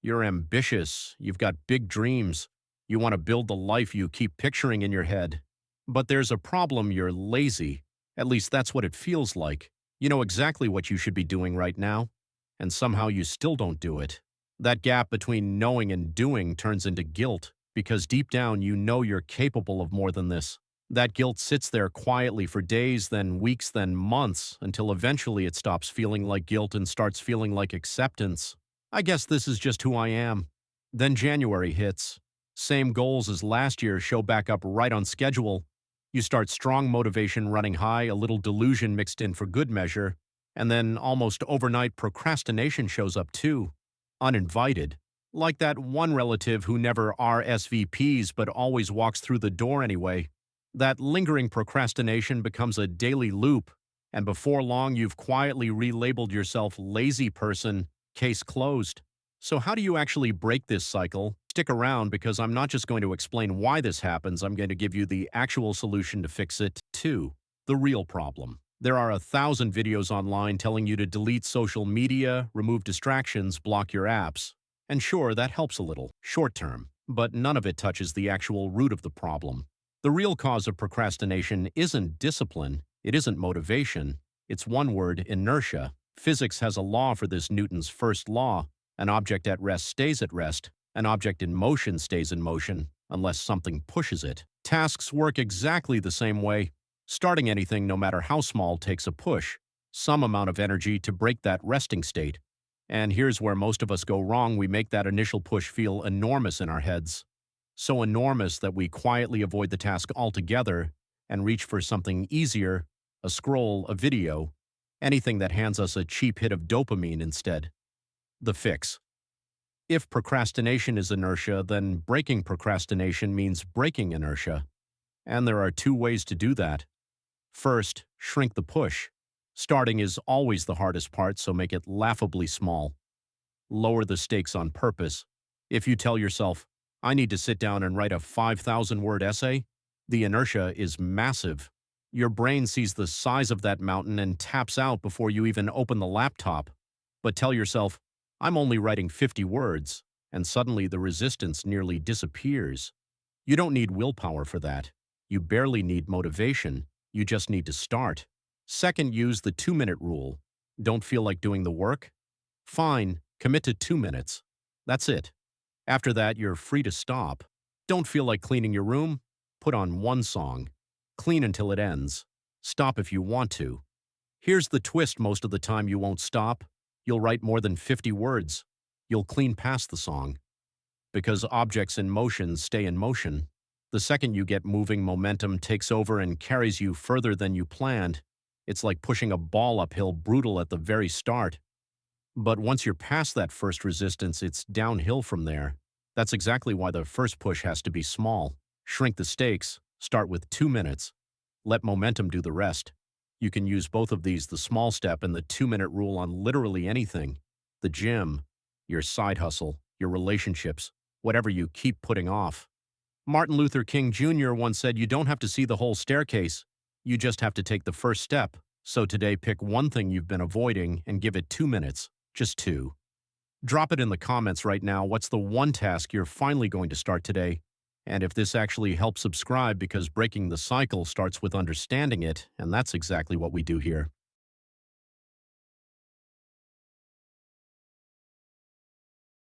You're ambitious, you've got big dreams, you want to build the life you keep picturing in your head. But there's a problem: you're lazy. At least that's what it feels like. You know exactly what you should be doing right now, and somehow you still don't do it. That gap between knowing and doing turns into guilt, because deep down you know you're capable of more than this. That guilt sits there quietly for days, then weeks, then months, until eventually it stops feeling like guilt and starts feeling like acceptance. I guess this is just who I am. Then January hits. Same goals as last year show back up right on schedule. You start strong motivation running high, a little delusion mixed in for good measure, and then almost overnight procrastination shows up too, uninvited. Like that one relative who never RSVPs but always walks through the door anyway. That lingering procrastination becomes a daily loop, and before long you've quietly relabeled yourself lazy person, case closed. So how do you actually break this cycle? Stick around, because I'm not just going to explain why this happens, I'm going to give you the actual solution to fix it too. The real problem. There are 1,000 videos online telling you to delete social media, remove distractions, block your apps. And sure, that helps a little, short term, but none of it touches the actual root of the problem. The real cause of procrastination isn't discipline, it isn't motivation, it's one word: inertia. Physics has a law for this: Newton's first law. An object at rest stays at rest. An object in motion stays in motion, unless something pushes it. Tasks work exactly the same way. Starting anything, no matter how small, takes a push, some amount of energy to break that resting state. And here's where most of us go wrong: we make that initial push feel enormous in our heads. So enormous that we quietly avoid the task altogether and reach for something easier, a scroll, a video, anything that hands us a cheap hit of dopamine instead. The fix. If procrastination is inertia, then breaking procrastination means breaking inertia. And there are two ways to do that. First, shrink the push. Starting is always the hardest part, so make it laughably small. Lower the stakes on purpose. If you tell yourself, I need to sit down and write a 5,000-word essay, the inertia is massive. Your brain sees the size of that mountain and taps out before you even open the laptop. But tell yourself, I'm only writing 50 words, and suddenly the resistance nearly disappears. You don't need willpower for that. You barely need motivation. You just need to start. Second, use the 2-minute rule. Don't feel like doing the work? Fine, commit to 2 minutes. That's it. After that, you're free to stop. Don't feel like cleaning your room? Put on one song. Clean until it ends. Stop if you want to. Here's the twist: most of the time you won't stop. You'll write more than 50 words. You'll clean past the song. Because objects in motion stay in motion. The second you get moving, momentum takes over and carries you further than you planned. It's like pushing a ball uphill, brutal at the very start. But once you're past that first resistance, it's downhill from there. That's exactly why the first push has to be small. Shrink the stakes. Start with 2 minutes. Let momentum do the rest. You can use both of these, the small step and the 2-minute rule, on literally anything. The gym, your side hustle, your relationships, whatever you keep putting off. Martin Luther King Jr. once said, you don't have to see the whole staircase. You just have to take the first step. So today, pick one thing you've been avoiding and give it 2 minutes. Just 2. Drop it in the comments right now. What's the one task you're finally going to start today? And if this actually helps, subscribe, because breaking the cycle starts with understanding it, and that's exactly what we do here.